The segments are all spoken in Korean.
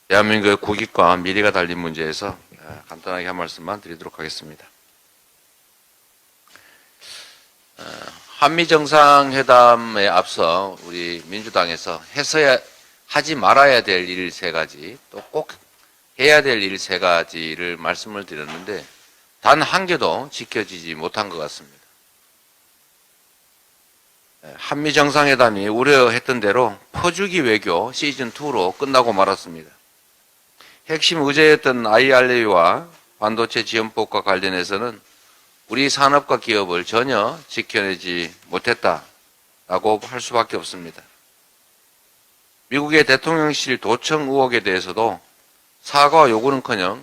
대한민국의 국익과 미래가 달린 문제에서 간단하게 한 말씀만 드리도록 하겠습니다. 한미 정상회담에 앞서 우리 민주당에서 하지 말아야 될 일 세 가지, 또 꼭 해야 될 일 세 가지를 말씀을 드렸는데 단 한 개도 지켜지지 못한 것 같습니다. 한미 정상회담이 우려했던 대로 퍼주기 외교 시즌2로 끝나고 말았습니다. 핵심 의제였던 IRA와 반도체 지원법과 관련해서는 우리 산업과 기업을 전혀 지켜내지 못했다라고 할 수밖에 없습니다. 미국의 대통령실 도청 의혹에 대해서도 사과 요구는커녕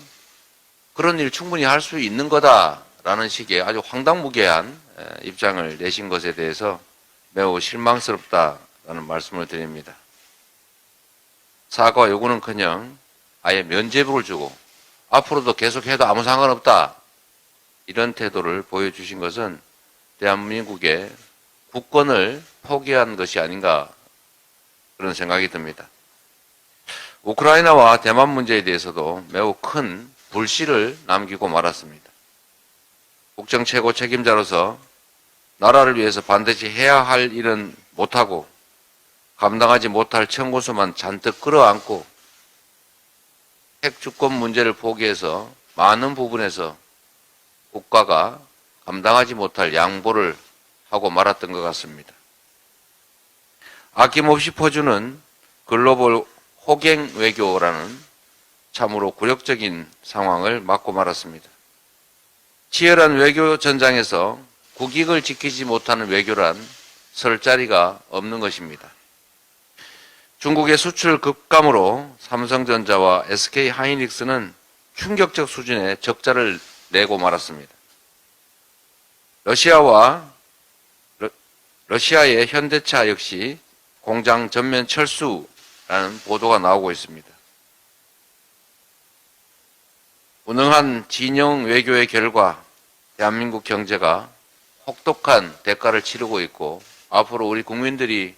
그런 일 충분히 할 수 있는 거다라는 식의 아주 황당무계한 입장을 내신 것에 대해서 매우 실망스럽다라는 말씀을 드립니다. 사과 요구는커녕 아예 면죄부를 주고 앞으로도 계속해도 아무 상관없다 이런 태도를 보여주신 것은 대한민국의 국권을 포기한 것이 아닌가 그런 생각이 듭니다. 우크라이나와 대만 문제에 대해서도 매우 큰 불씨를 남기고 말았습니다. 국정 최고 책임자로서 나라를 위해서 반드시 해야 할 일은 못하고 감당하지 못할 청구서만 잔뜩 끌어안고 핵주권 문제를 포기해서 많은 부분에서 국가가 감당하지 못할 양보를 하고 말았던 것 같습니다. 아낌없이 퍼주는 글로벌 호갱 외교라는 참으로 굴욕적인 상황을 맞고 말았습니다. 치열한 외교 전장에서 국익을 지키지 못하는 외교란 설 자리가 없는 것입니다. 중국의 수출 급감으로 삼성전자와 SK하이닉스는 충격적 수준의 적자를 내고 말았습니다. 러시아의 현대차 역시 공장 전면 철수라는 보도가 나오고 있습니다. 무능한 진영 외교의 결과 대한민국 경제가 혹독한 대가를 치르고 있고 앞으로 우리 국민들이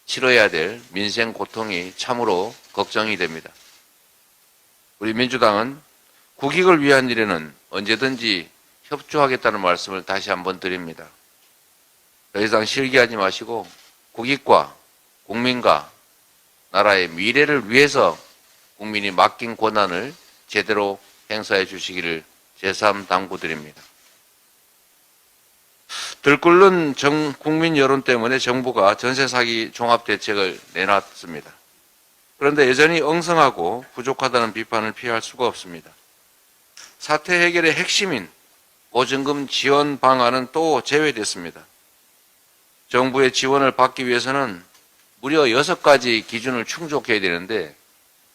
치러야 될 민생 고통이 참으로 걱정이 됩니다. 우리 민주당은 국익을 위한 일에는 언제든지 협조하겠다는 말씀을 다시 한번 드립니다. 더 이상 실기하지 마시고 국익과 국민과 나라의 미래를 위해서 국민이 맡긴 권한을 제대로 행사해 주시기를 재삼 당부드립니다. 들끓는 국민 여론 때문에 정부가 전세 사기 종합대책을 내놨습니다. 그런데 여전히 엉성하고 부족하다는 비판을 피할 수가 없습니다. 사태 해결의 핵심인 보증금 지원 방안은 또 제외됐습니다. 정부의 지원을 받기 위해서는 무려 6가지 기준을 충족해야 되는데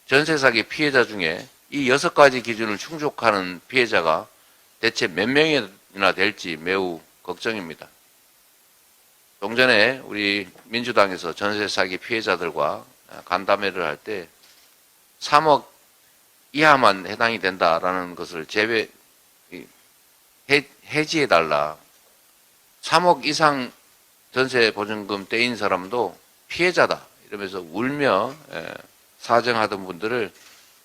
전세 사기 피해자 중에 이 6가지 기준을 충족하는 피해자가 대체 몇 명이나 될지 매우 걱정입니다. 종전에 우리 민주당에서 전세 사기 피해자들과 간담회를 할 때 3억 이하만 해당이 된다라는 것을 해지해달라. 3억 이상 전세 보증금 떼인 사람도 피해자다. 이러면서 울며 사정하던 분들을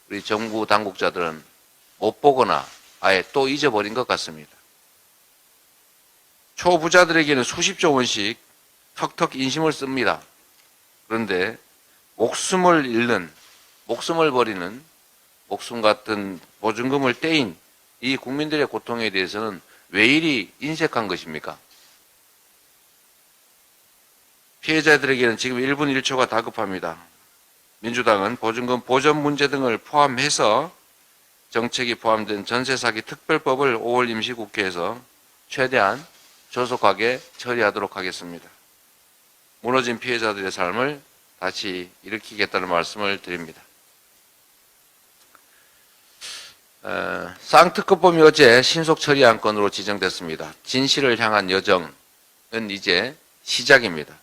우리 정부 당국자들은 못 보거나 아예 또 잊어버린 것 같습니다. 초부자들에게는 수십조 원씩 턱턱 인심을 씁니다. 그런데 목숨을 버리는 목숨 같은 보증금을 떼인 이 국민들의 고통에 대해서는 왜 이리 인색한 것입니까? 피해자들에게는 지금 1분 1초가 다급합니다. 민주당은 보증금 보전 문제 등을 포함해서 정책이 포함된 전세 사기 특별법을 5월 임시국회에서 최대한 조속하게 처리하도록 하겠습니다. 무너진 피해자들의 삶을 다시 일으키겠다는 말씀을 드립니다. 쌍특검법이 어제 신속 처리 안건으로 지정됐습니다. 진실을 향한 여정은 이제 시작입니다.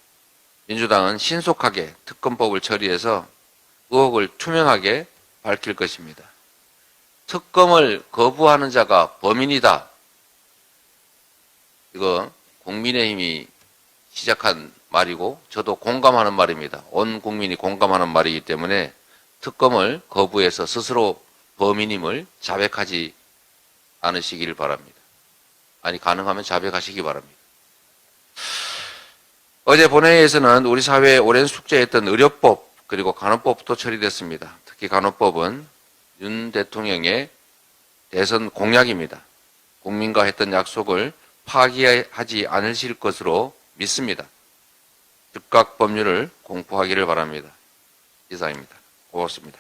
민주당은 신속하게 특검법을 처리해서 의혹을 투명하게 밝힐 것입니다. 특검을 거부하는 자가 범인이다. 이거 국민의힘이 시작한 말이고 저도 공감하는 말입니다. 온 국민이 공감하는 말이기 때문에 특검을 거부해서 스스로 범인임을 자백하지 않으시길 바랍니다. 아니, 가능하면 자백하시기 바랍니다. 어제 본회의에서는 우리 사회에 오랜 숙제했던 의료법 그리고 간호법도 처리됐습니다. 특히 간호법은 윤 대통령의 대선 공약입니다. 국민과 했던 약속을 파기하지 않으실 것으로 믿습니다. 즉각 법률을 공포하기를 바랍니다. 이상입니다. 고맙습니다.